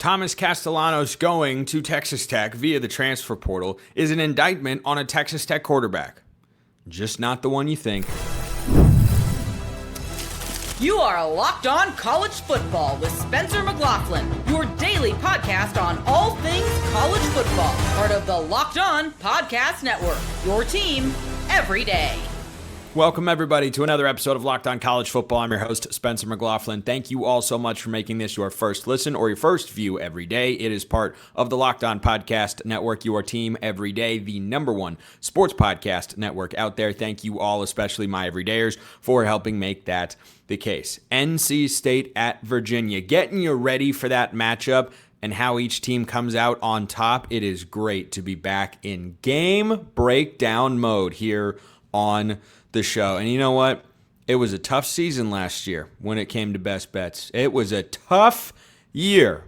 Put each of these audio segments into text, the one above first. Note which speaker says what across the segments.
Speaker 1: Thomas Castellanos going to Texas Tech via the transfer portal is an indictment on a Texas Tech quarterback. Just not the one you think.
Speaker 2: You are Locked On College Football with Spencer McLaughlin, your daily podcast on all things college football. Part of the Locked On Podcast Network, your team every day.
Speaker 1: Welcome, everybody, to another episode of Locked On College Football. I'm your host, Spencer McLaughlin. Thank you all so much for making this your first listen or your first view every day. It is part of the Locked On Podcast Network, your team every day, the number one sports podcast network out there. Thank you all, especially my everydayers, for helping make that the case. NC State at Virginia, getting you ready for that matchup and how each team comes out on top. It is great to be back in game breakdown mode here on the show. And you know what? It was a tough season last year when it came to best bets. It was a tough year.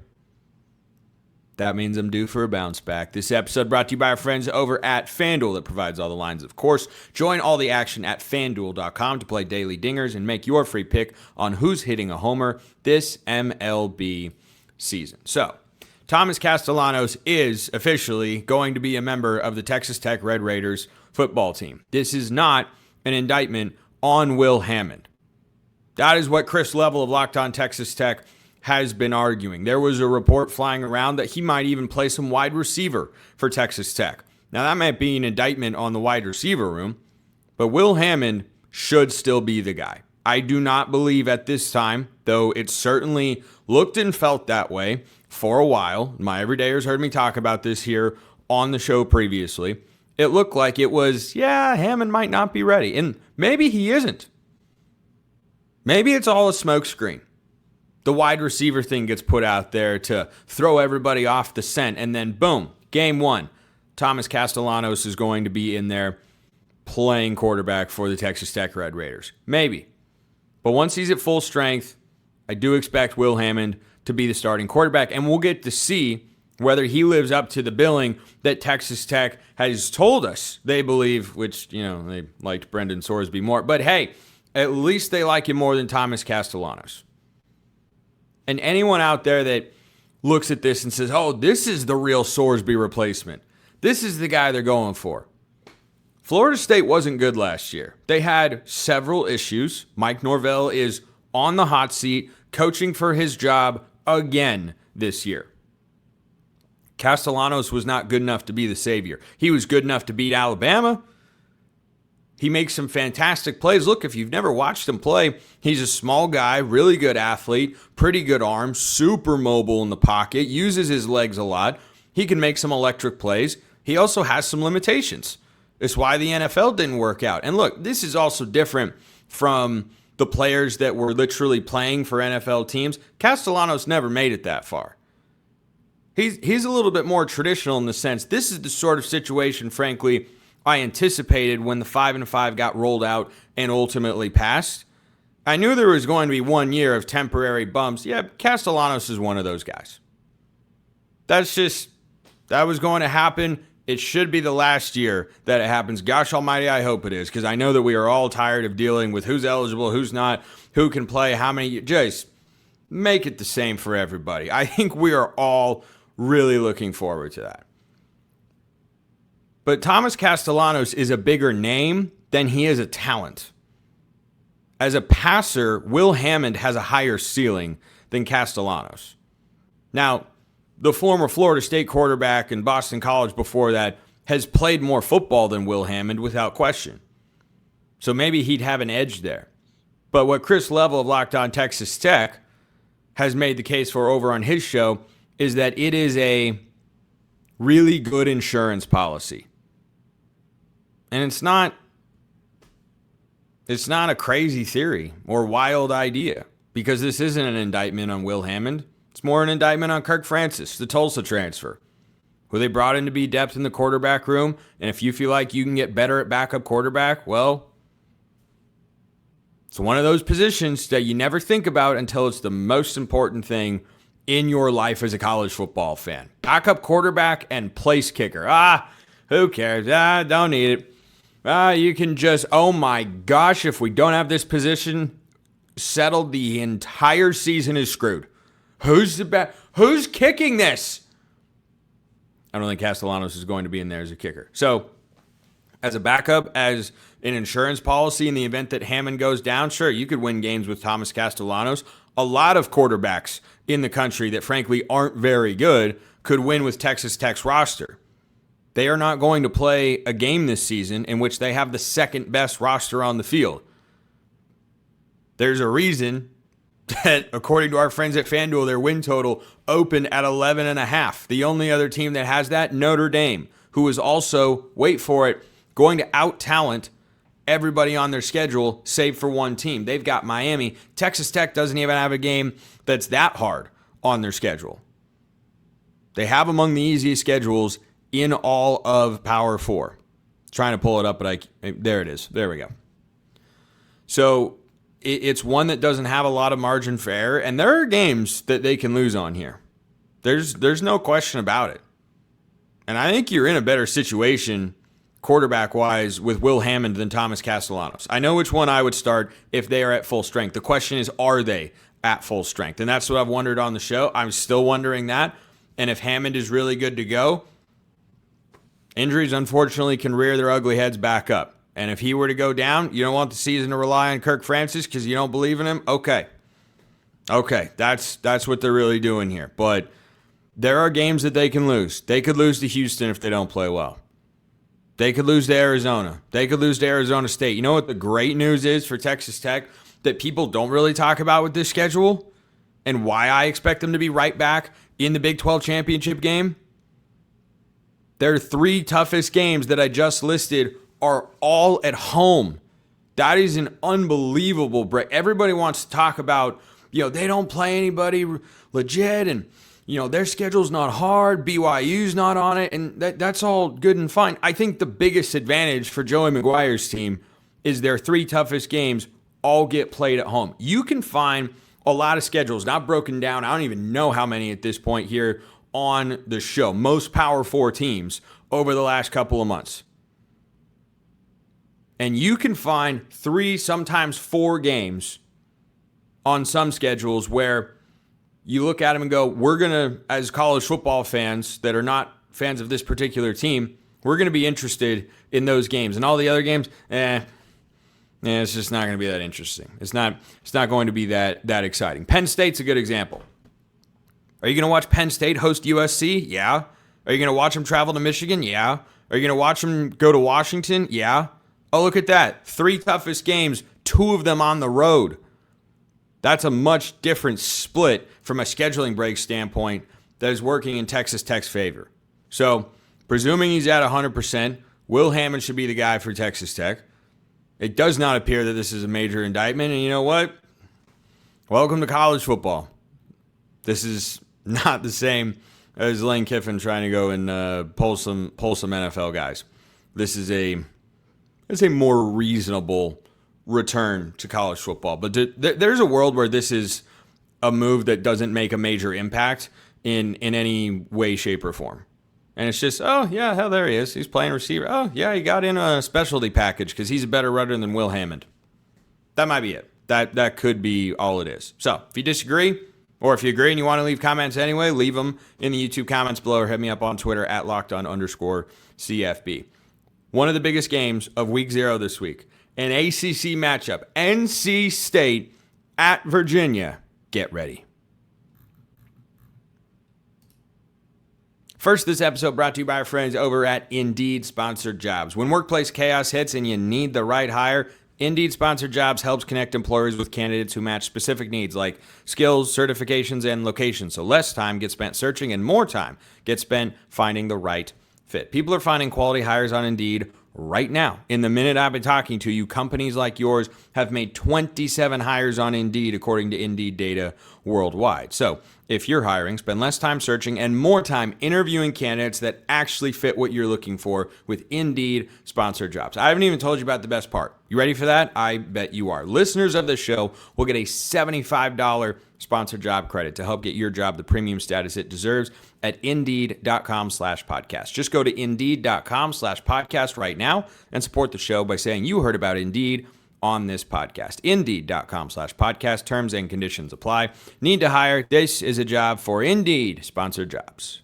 Speaker 1: That means I'm due for a bounce back. This episode brought to you by our friends over at FanDuel that provides all the lines, of course. Join all the action at FanDuel.com to play daily dingers and make your free pick on who's hitting a homer this MLB season. So, Thomas Castellanos is officially going to be a member of the Texas Tech Red Raiders football team. This is not an indictment on Will Hammond. That is what Chris Level of Locked On Texas Tech has been arguing. There was a report flying around that he might even play some wide receiver for Texas Tech. Now, that might be an indictment on the wide receiver room, but Will Hammond should still be the guy. I do not believe at this time, though it certainly looked and felt that way for a while. My everydayers heard me talk about this here on the show previously. It looked like it was, Hammond might not be ready. And maybe he isn't. Maybe it's all a smokescreen. The wide receiver thing gets put out there to throw everybody off the scent. And then, boom, game one. Thomas Castellanos is going to be in there playing quarterback for the Texas Tech Red Raiders. Maybe. But once he's at full strength, I do expect Will Hammond to be the starting quarterback. And we'll get to see whether he lives up to the billing that Texas Tech has told us they believe, which, they liked Brendan Sorsby more. But hey, at least they like him more than Thomas Castellanos. And anyone out there that looks at this and says, oh, this is the real Sorsby replacement. This is the guy they're going for. Florida State wasn't good last year. They had several issues. Mike Norvell is on the hot seat, coaching for his job again this year. Castellanos was not good enough to be the savior. He was good enough to beat Alabama. He makes some fantastic plays. Look, if you've never watched him play, he's a small guy, really good athlete, pretty good arm, super mobile in the pocket, uses his legs a lot. He can make some electric plays. He also has some limitations. It's why the NFL didn't work out. And look, this is also different from the players that were literally playing for NFL teams. Castellanos never made it that far. He's a little bit more traditional in the sense, this is the sort of situation, frankly, I anticipated when the 5-5 got rolled out and ultimately passed. I knew there was going to be 1 year of temporary bumps. Yeah, Castellanos is one of those guys. That was going to happen. It should be the last year that it happens. Gosh almighty, I hope it is, because I know that we are all tired of dealing with who's eligible, who's not, who can play, how many. Just make it the same for everybody. I think we are all really looking forward to that. But Thomas Castellanos is a bigger name than he is a talent. As a passer, Will Hammond has a higher ceiling than Castellanos. Now, the former Florida State quarterback and Boston College before that has played more football than Will Hammond without question. So maybe he'd have an edge there. But what Chris Level of Locked On Texas Tech has made the case for over on his show is that it is a really good insurance policy. And it's not a crazy theory or wild idea, because this isn't an indictment on Will Hammond. It's more an indictment on Kirk Francis, the Tulsa transfer, who they brought in to be depth in the quarterback room. And if you feel like you can get better at backup quarterback, well, it's one of those positions that you never think about until it's the most important thing in your life as a college football fan. Backup quarterback and place kicker. Who cares? Don't need it. You can just, oh my gosh, if we don't have this position settled, the entire season is screwed. Who's kicking this? I don't think Castellanos is going to be in there as a kicker. So, as a backup, as an insurance policy in the event that Hammond goes down, sure, you could win games with Thomas Castellanos. A lot of quarterbacks in the country that frankly aren't very good could win with Texas Tech's roster. They are not going to play a game this season in which they have the second best roster on the field. There's a reason that, according to our friends at FanDuel, their win total opened at 11.5. The only other team that has that, Notre Dame, who is also, wait for it, going to out-talent everybody on their schedule, save for one team. They've got Miami. Texas Tech doesn't even have a game that's that hard on their schedule. They have among the easiest schedules in all of Power 4. Trying to pull it up, but there it is. There we go. So it's one that doesn't have a lot of margin for error, and there are games that they can lose on here. There's no question about it. And I think you're in a better situation quarterback-wise with Will Hammond than Thomas Castellanos. I know which one I would start if they are at full strength. The question is, are they at full strength? And that's what I've wondered on the show. I'm still wondering that. And if Hammond is really good to go, injuries, unfortunately, can rear their ugly heads back up. And if he were to go down, you don't want the season to rely on Kirk Francis because you don't believe in him? Okay, that's what they're really doing here. But there are games that they can lose. They could lose to Houston if they don't play well. They could lose to Arizona. They could lose to Arizona State. You know what the great news is for Texas Tech that people don't really talk about with this schedule and why I expect them to be right back in the Big 12 championship game? Their 3 toughest games that I just listed are all at home. That is an unbelievable break. Everybody wants to talk about, they don't play anybody legit and, their schedule's not hard. BYU's not on it. And that's all good and fine. I think the biggest advantage for Joey McGuire's team is their 3 toughest games all get played at home. You can find a lot of schedules not broken down. I don't even know how many at this point here on the show. Most Power 4 teams over the last couple of months. And you can find 3, sometimes 4 games on some schedules where you look at them and go, we're going to, as college football fans that are not fans of this particular team, we're going to be interested in those games. And all the other games, it's just not going to be that interesting. It's not going to be that exciting. Penn State's a good example. Are you going to watch Penn State host USC? Yeah. Are you going to watch them travel to Michigan? Yeah. Are you going to watch them go to Washington? Yeah. Oh, look at that. 3 toughest games, 2 of them on the road. That's a much different split from a scheduling break standpoint that is working in Texas Tech's favor. So, presuming he's at 100%, Will Hammond should be the guy for Texas Tech. It does not appear that this is a major indictment, and you know what? Welcome to college football. This is not the same as Lane Kiffin trying to go and pull some NFL guys. This is a more reasonable return to college football. But there's a world where this is a move that doesn't make a major impact in any way, shape, or form. And it's just, oh, yeah, hell, there he is. He's playing receiver. Oh, yeah, he got in a specialty package because he's a better runner than Will Hammond. That might be it. That could be all it is. So if you disagree, or if you agree and you want to leave comments anyway, leave them in the YouTube comments below or hit me up on Twitter at @LockedOn_CFB. One of the biggest games of week 0 this week, an ACC matchup, NC State at Virginia. Get ready. First, this episode brought to you by our friends over at Indeed Sponsored Jobs. When workplace chaos hits and you need the right hire, Indeed Sponsored Jobs helps connect employers with candidates who match specific needs like skills, certifications, and locations. So less time gets spent searching and more time gets spent finding the right fit. People are finding quality hires on Indeed right now. In the minute I've been talking to you, companies like yours have made 27 hires on Indeed, according to Indeed data worldwide. So if you're hiring, spend less time searching and more time interviewing candidates that actually fit what you're looking for with Indeed Sponsored Jobs. I haven't even told you about the best part. You ready for that? I bet you are. Listeners of this show will get a $75 sponsored job credit to help get your job the premium status it deserves at Indeed.com/podcast. Just go to Indeed.com/podcast right now and support the show by saying you heard about Indeed on this podcast. Indeed.com/podcast. Terms and conditions apply. Need to hire? This is a job for Indeed. Sponsored jobs.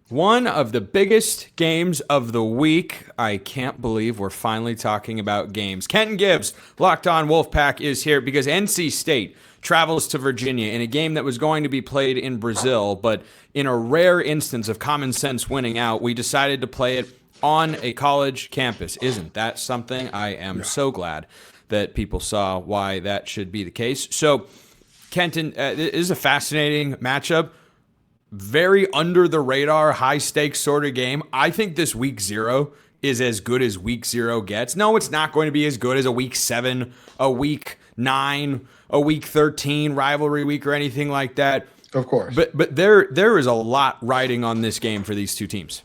Speaker 1: One of the biggest games of the week. I can't believe we're finally talking about games. Kenton Gibbs, Locked On Wolfpack, is here because NC State travels to Virginia in a game that was going to be played in Brazil, but in a rare instance of common sense winning out, we decided to play it on a college campus. Isn't that something? I am so glad that people saw why that should be the case. So, Kenton, this is a fascinating matchup. Very under the radar, high stakes sort of game. I think this week 0 is as good as week 0 gets. No, it's not going to be as good as a week 7, a week 9, a week 13 rivalry week or anything like that.
Speaker 3: Of course.
Speaker 1: But there is a lot riding on this game for these two teams.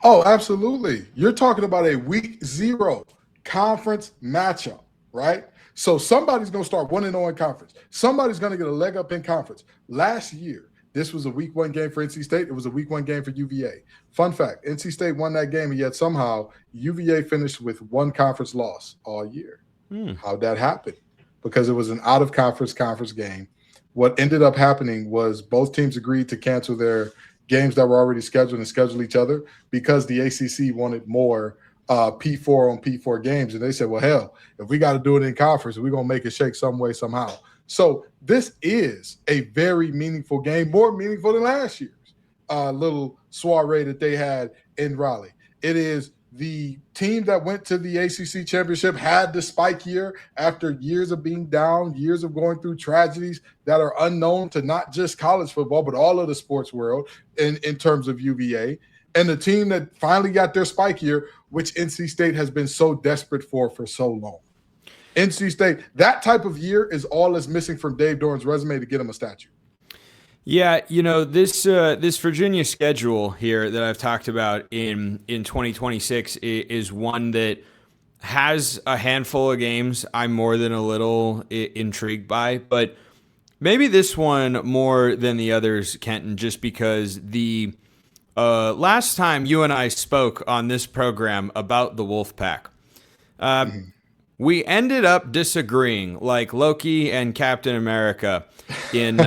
Speaker 3: Oh, absolutely. You're talking about a week 0 conference matchup, right? So somebody's going to start 1-0 in conference. Somebody's going to get a leg up in conference. Last year, this was a week 1 game for NC State. It was a week 1 game for UVA. Fun fact, NC State won that game, and yet somehow UVA finished with 1 conference loss all year. How'd that happen? Because it was an out-of-conference game. What ended up happening was both teams agreed to cancel their games that were already scheduled and schedule each other because the ACC wanted more P4 on P4 games. And they said, well, hell, if we got to do it in conference, we're going to make it shake some way, somehow. So this is a very meaningful game, more meaningful than last year's little soiree that they had in Raleigh. It is the team that went to the ACC championship, had the spike year after years of being down, years of going through tragedies that are unknown to not just college football, but all of the sports world in terms of UVA. And the team that finally got their spike year, which NC State has been so desperate for so long. NC State, that type of year is all that's missing from Dave Doran's resume to get him a statue.
Speaker 1: Yeah, this Virginia schedule here that I've talked about in 2026 is one that has a handful of games I'm more than a little intrigued by, but maybe this one more than the others, Kenton, just because the last time you and I spoke on this program about the Wolfpack, we ended up disagreeing like Loki and Captain America in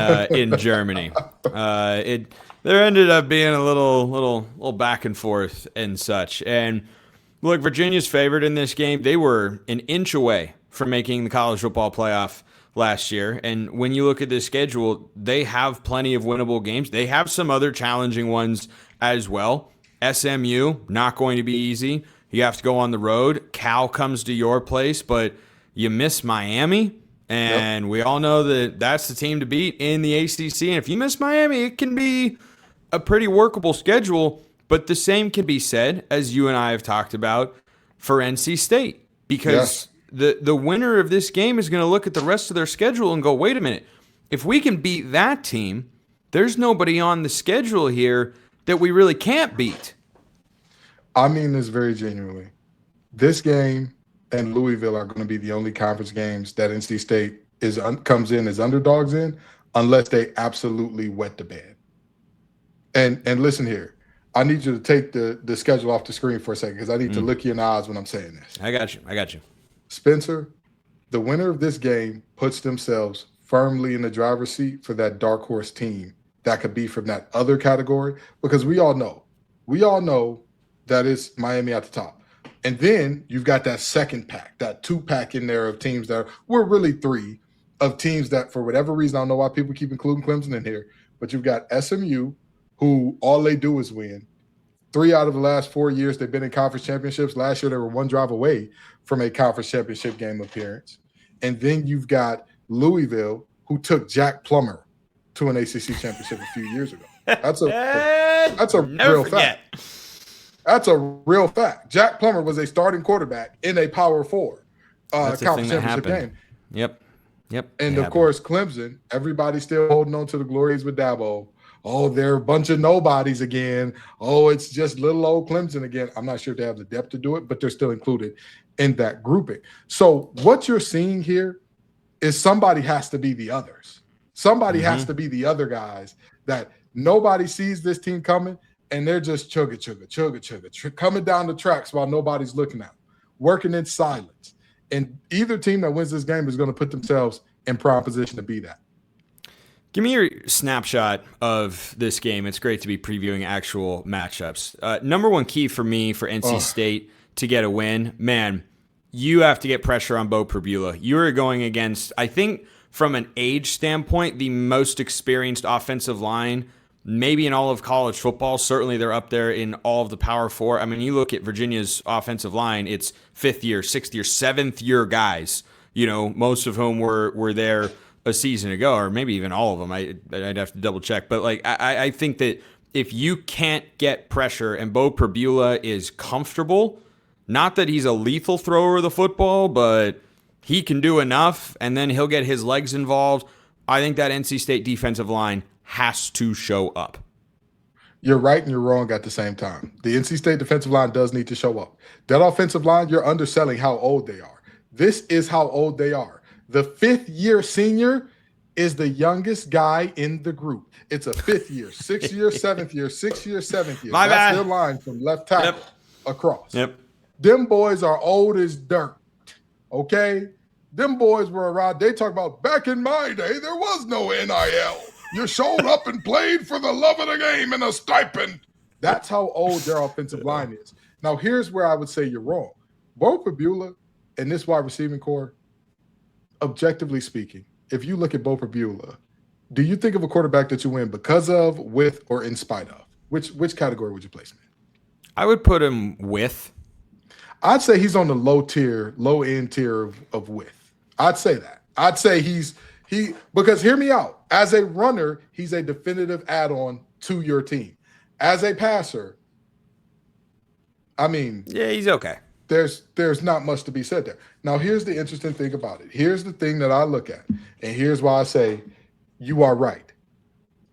Speaker 1: Germany. There ended up being a little back and forth and such. And look, Virginia's favored in this game. They were an inch away from making the college football playoff last year. And when you look at this schedule, they have plenty of winnable games. They have some other challenging ones as well. SMU, not going to be easy. You have to go on the road. Cal comes to your place, but you miss Miami. And we all know that that's the team to beat in the ACC. And if you miss Miami, it can be a pretty workable schedule. But the same can be said, as you and I have talked about, for NC State. Because the winner of this game is going to look at the rest of their schedule and go, wait a minute. If we can beat that team, there's nobody on the schedule here that we really can't beat.
Speaker 3: I mean this very genuinely. This game and Louisville are going to be the only conference games that NC State comes in as underdogs in, unless they absolutely wet the bed. And listen here, I need you to take the schedule off the screen for a second because I need to look you in the eyes when I'm saying this.
Speaker 1: I got you.
Speaker 3: Spencer, the winner of this game puts themselves firmly in the driver's seat for that dark horse team that could be from that other category, because we all know that it's Miami at the top. And then you've got that second pack, that 2-pack in there of teams that we're really 3 of teams that, for whatever reason, I don't know why people keep including Clemson in here, but you've got SMU, who all they do is win. 3 out of the last 4 years, they've been in conference championships. Last year, they were 1 drive away from a conference championship game appearance. And then you've got Louisville, who took Jack Plummer to an ACC championship a few years ago. That's a real fact. That's a real fact. Jack Plummer was a starting quarterback in a Power 4 conference championship game.
Speaker 1: Yep.
Speaker 3: And of course, Clemson, everybody's still holding on to the glories with Dabo. Oh, they're a bunch of nobodies again. Oh, it's just little old Clemson again. I'm not sure if they have the depth to do it, but they're still included in that grouping. So what you're seeing here is somebody has to be the others. Somebody has to be the other guys that nobody sees this team coming, and they're just chugga, coming down the tracks while nobody's looking at them. working in silence. And either team that wins this game is going to put themselves in prime position to be that.
Speaker 1: Give me your snapshot of this game. It's great to be previewing actual matchups. Number one key for me for NC State to get a win, man, you have to get pressure on Bo Pribula. You are going against, I think, from an age standpoint, the most experienced offensive line maybe in all of college football. Certainly they're up there in all of the Power Four. I mean, you look at Virginia's offensive line, it's 5th year, 6th year, 7th year guys, most of whom were there a season ago, or maybe even all of them. I'd have to double check. But I think that if you can't get pressure and Bo Pribula is comfortable, not that he's a lethal thrower of the football, but he can do enough, and then he'll get his legs involved. I think that NC State defensive line has to show up.
Speaker 3: You're right and you're wrong at the same time. The NC State defensive line does need to show up. That offensive line, you're underselling how old they are. This is how old they are. The 5th year senior is the youngest guy in the group. It's a 5th year, 6th year, 7th year, 6th year, 7th year. That's their line from left tackle across.
Speaker 1: Yep.
Speaker 3: Them boys are old as dirt, okay? Them boys were around. They talk about back in my day, there was no NIL. You showed up and played for the love of the game and a stipend. That's how old their offensive line is. Now, here's where I would say you're wrong. Bo Pribula and this wide receiving core, objectively speaking, if you look at Bo Pribula, do you think of a quarterback that you win because of, with, or in spite of? Which category would you place him in?
Speaker 1: I would put him with.
Speaker 3: I'd say he's on the low end tier of with. I'd say that. I'd say because hear me out. As a runner, he's a definitive add-on to your team. As a passer, I mean,
Speaker 1: yeah, he's okay.
Speaker 3: There's not much to be said there. Now, here's the interesting thing about it. Here's the thing that I look at, and here's why I say you are right.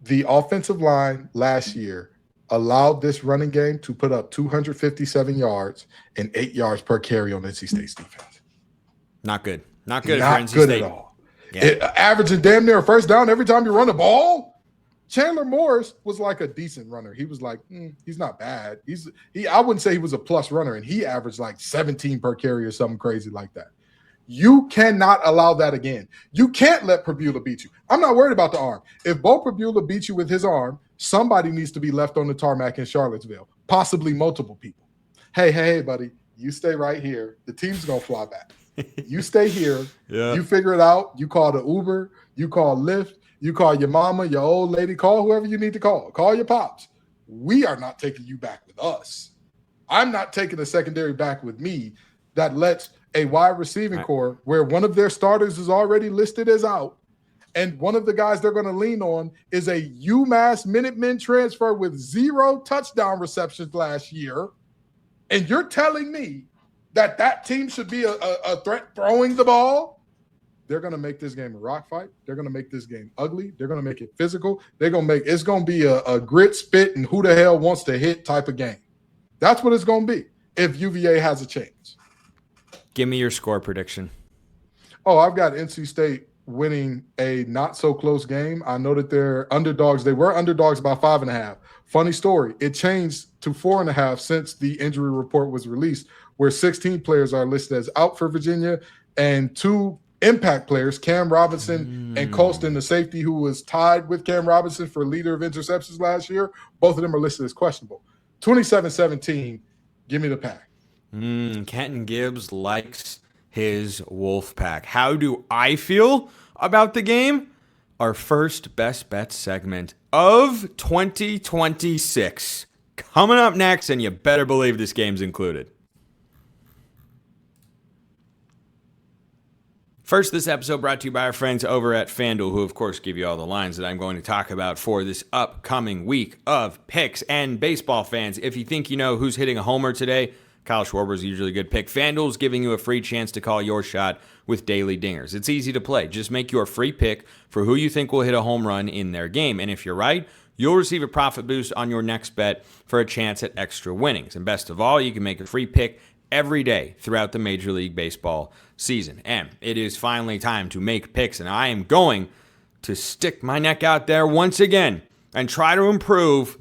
Speaker 3: The offensive line last year allowed this running game to put up 257 yards and 8 yards per carry on NC State's defense.
Speaker 1: Not good. Not good
Speaker 3: Not
Speaker 1: for NC
Speaker 3: good
Speaker 1: State.
Speaker 3: At all.
Speaker 1: Yeah.
Speaker 3: Averaging damn near a first down every time you run the ball. Chandler Morris was like a decent runner. He was like, he's not bad. I wouldn't say he was a plus runner, and he averaged like 17 per carry or something crazy like that. You cannot allow that again. You can't let Pribula beat you. I'm not worried about the arm. If Bo Pribula beats you with his arm, somebody needs to be left on the tarmac in Charlottesville, possibly multiple people. Hey, buddy, you stay right here. The team's going to fly back. You stay here. Yeah. You figure it out. You call the Uber. You call Lyft. You call your mama, your old lady. Call whoever you need to call. Call your pops. We are not taking you back with us. I'm not taking a secondary back with me that lets a wide receiving core where one of their starters is already listed as out, and one of the guys they're going to lean on is a UMass Minutemen transfer with 0 touchdown receptions last year, and you're telling me that team should be a threat throwing the ball? They're going to make this game a rock fight. They're going to make this game ugly. They're going to make it physical. It's going to be a grit, spit, and who the hell wants to hit type of game. That's what it's going to be if UVA has a chance.
Speaker 1: Give me your score prediction.
Speaker 3: Oh, I've got NC State winning a not-so-close game. I know that they're underdogs. They were underdogs by 5.5. Funny story. It changed to 4.5 since the injury report was released, where 16 players are listed as out for Virginia and 2 impact players, Cam Robinson and Colston, the safety who was tied with Cam Robinson for leader of interceptions last year. Both of them are listed as questionable. 27-17, give me the Pack.
Speaker 1: Kenton Gibbs likes his Wolfpack. How do I feel about the game? Our first best bet segment of 2026 coming up next, and you better believe this game's included. First, this episode brought to you by our friends over at FanDuel, who, of course, give you all the lines that I'm going to talk about for this upcoming week of picks. And baseball fans, if you think you know who's hitting a homer today, Kyle Schwarber's usually a good pick. FanDuel's giving you a free chance to call your shot with daily dingers. It's easy to play. Just make your free pick for who you think will hit a home run in their game. And if you're right, you'll receive a profit boost on your next bet for a chance at extra winnings. And best of all, you can make a free pick every day throughout the Major League Baseball season. And it is finally time to make picks, and I am going to stick my neck out there once again and try to improve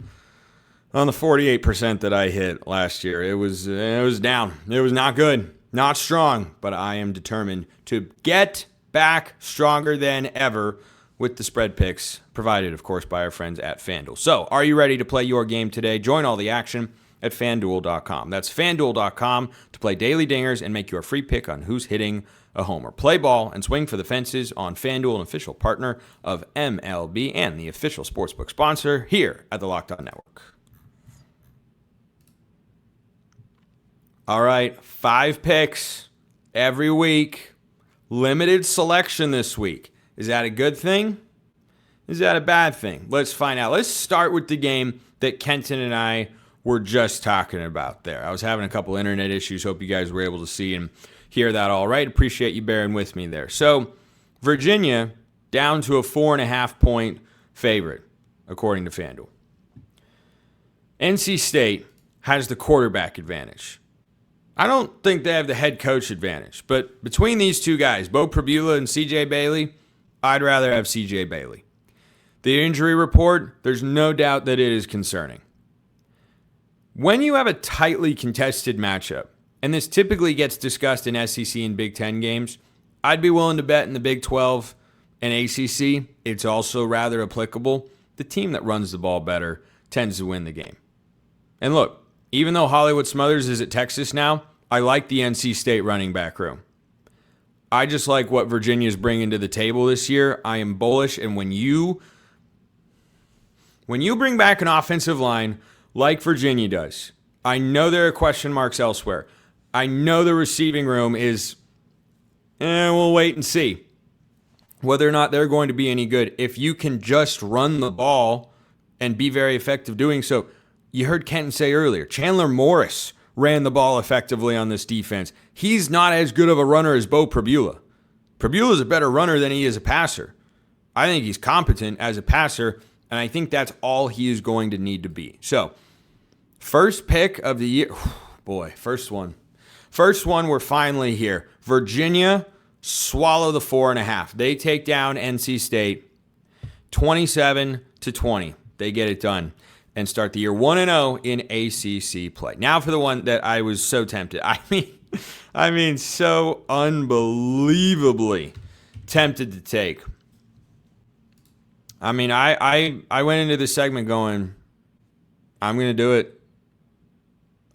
Speaker 1: on the 48% that I hit last year. It was down. It was not good. Not strong, but I am determined to get back stronger than ever with the spread picks provided, of course, by our friends at FanDuel. So, are you ready to play your game today? Join all the action at FanDuel.com. That's FanDuel.com to play daily dingers and make your free pick on who's hitting a homer. Play ball and swing for the fences on FanDuel, an official partner of MLB and the official sportsbook sponsor here at the Locked On Network. All right, 5 picks every week. Limited selection this week. Is that a good thing? Is that a bad thing? Let's find out. Let's start with the game that Kenton and I were just talking about there. I was having a couple internet issues. Hope you guys were able to see and hear that all right. Appreciate you bearing with me there. So, Virginia down to a 4.5-point favorite, according to FanDuel. NC State has the quarterback advantage. I don't think they have the head coach advantage, but between these two guys, Bo Pribula and CJ Bailey, I'd rather have CJ Bailey. The injury report, there's no doubt that it is concerning. When you have a tightly contested matchup, and this typically gets discussed in SEC and Big Ten games, I'd be willing to bet in the Big 12 and ACC, it's also rather applicable. The team that runs the ball better tends to win the game. And look, even though Hollywood Smothers is at Texas now, I like the NC State running back room. I just like what Virginia's bringing to the table this year. I am bullish, and when you bring back an offensive line like Virginia does, I know there are question marks elsewhere. I know the receiving room is, we'll wait and see whether or not they're going to be any good. If you can just run the ball and be very effective doing so, you heard Kenton say earlier, Chandler Morris ran the ball effectively on this defense. He's not as good of a runner as Bo Pribula. Pribula is a better runner than he is a passer. I think he's competent as a passer, and I think that's all he is going to need to be. So, first pick of the year. Boy, first one. First one, we're finally here. Virginia swallow the 4.5. They take down NC State 27-20. They get it done and start the year 1-0 in ACC play. Now for the one that I was so tempted. I mean, so unbelievably tempted to take. I mean, I went into this segment going, I'm going to do it.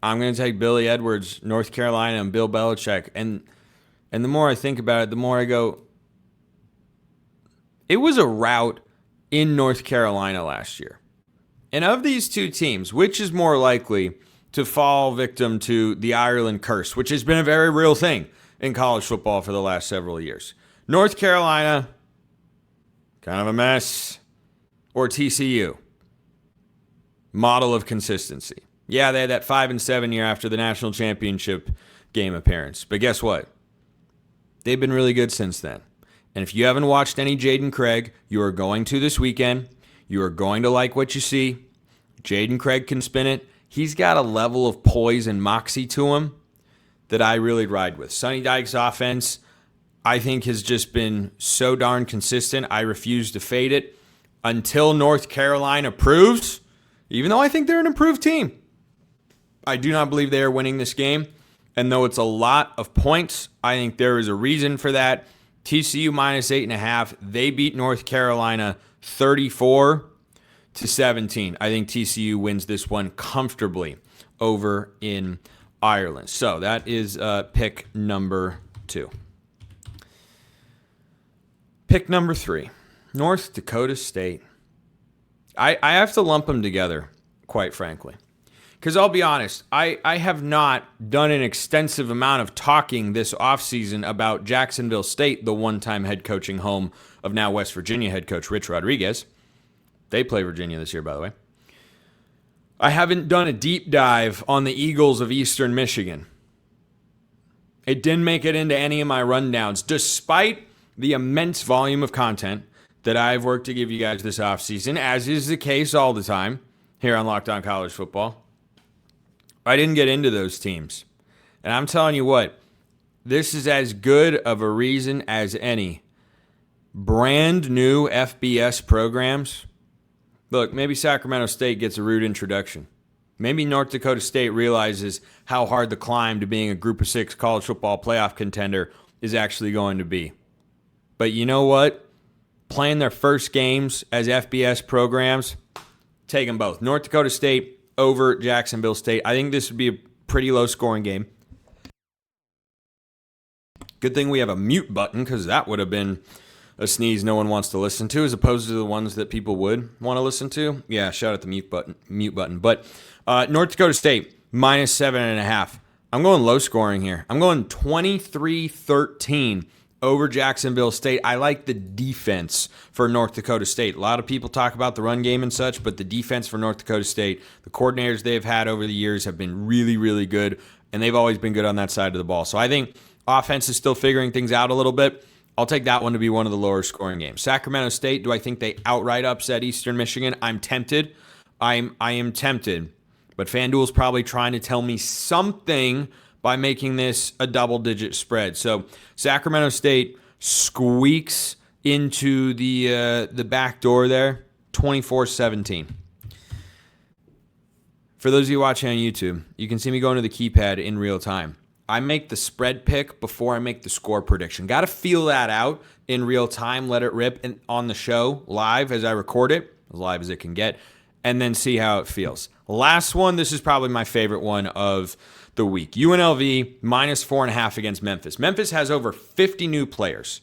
Speaker 1: I'm going to take Billy Edwards, North Carolina, and Bill Belichick. And the more I think about it, the more I go, it was a rout in North Carolina last year. And of these two teams, which is more likely to fall victim to the Ireland curse, which has been a very real thing in college football for the last several years? North Carolina, kind of a mess, or TCU, model of consistency. Yeah, they had that 5-7 year after the national championship game appearance. But guess what? They've been really good since then. And if you haven't watched any Jaden Craig, you are going to this weekend. You are going to like what you see. Jaden Craig can spin it. He's got a level of poise and moxie to him that I really ride with. Sonny Dykes' offense, I think, has just been so darn consistent. I refuse to fade it until North Carolina proves, even though I think they're an improved team, I do not believe they are winning this game. And though it's a lot of points, I think there is a reason for that. TCU minus 8.5. They beat North Carolina 34-17. I think TCU wins this one comfortably over in Ireland. So that is pick number 2. Pick number 3, North Dakota State. I have to lump them together, quite frankly. Because I'll be honest, I have not done an extensive amount of talking this offseason about Jacksonville State, the one-time head coaching home of now West Virginia head coach Rich Rodriguez. They play Virginia this year, by the way. I haven't done a deep dive on the Eagles of Eastern Michigan. It didn't make it into any of my rundowns, despite the immense volume of content that I've worked to give you guys this offseason, as is the case all the time here on Locked On College Football. I didn't get into those teams. And I'm telling you what, this is as good of a reason as any. Brand new FBS programs. Look, maybe Sacramento State gets a rude introduction. Maybe North Dakota State realizes how hard the climb to being a Group of 6 college football playoff contender is actually going to be. But you know what? Playing their first games as FBS programs, take them both. North Dakota State over Jacksonville State. I think this would be a pretty low-scoring game. Good thing we have a mute button, because that would have been a sneeze no one wants to listen to, as opposed to the ones that people would want to listen to. Yeah, shout out the mute button. But North Dakota State, minus 7.5. I'm going low scoring here. I'm going 23-13 over Jacksonville State. I like the defense for North Dakota State. A lot of people talk about the run game and such, but the defense for North Dakota State, the coordinators they've had over the years have been really, really good, and they've always been good on that side of the ball. So I think offense is still figuring things out a little bit. I'll take that one to be one of the lower scoring games. Sacramento State, do I think they outright upset Eastern Michigan? I'm tempted. I am tempted. But FanDuel's probably trying to tell me something by making this a double-digit spread. So Sacramento State squeaks into the back door there, 24-17. For those of you watching on YouTube, you can see me going to the keypad in real time. I make the spread pick before I make the score prediction. Got to feel that out in real time, let it rip on the show live as I record it, as live as it can get, and then see how it feels. Last one, this is probably my favorite one of the week. UNLV minus 4.5 against Memphis. Memphis has over 50 new players.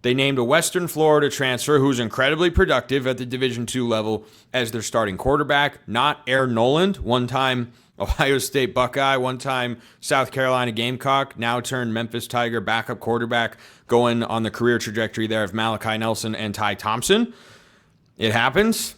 Speaker 1: They named a Western Florida transfer who's incredibly productive at the Division II level as their starting quarterback, not Air Noland, one-time Ohio State Buckeye, one-time South Carolina Gamecock, now turned Memphis Tiger backup quarterback, going on the career trajectory there of Malachi Nelson and Ty Thompson. It happens.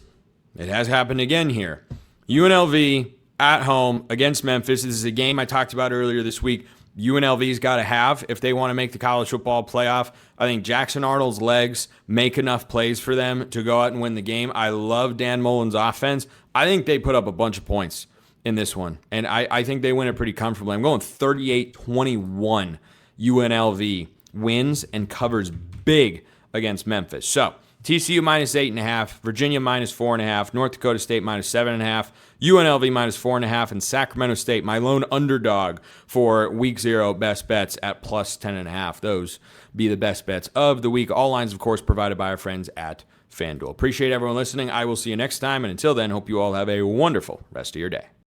Speaker 1: It has happened again here. UNLV at home against Memphis. This is a game I talked about earlier this week. UNLV's got to have if they want to make the college football playoff. I think Jackson Arnold's legs make enough plays for them to go out and win the game. I love Dan Mullen's offense. I think they put up a bunch of points in this one, and I think they win it pretty comfortably. I'm going 38-21. UNLV wins and covers big against Memphis. So TCU minus 8.5, Virginia minus 4.5, North Dakota State minus 7.5, UNLV minus 4.5, and Sacramento State, my lone underdog for week 0 best bets at plus 10.5. Those be the best bets of the week. All lines, of course, provided by our friends at FanDuel. Appreciate everyone listening. I will see you next time, and until then, hope you all have a wonderful rest of your day.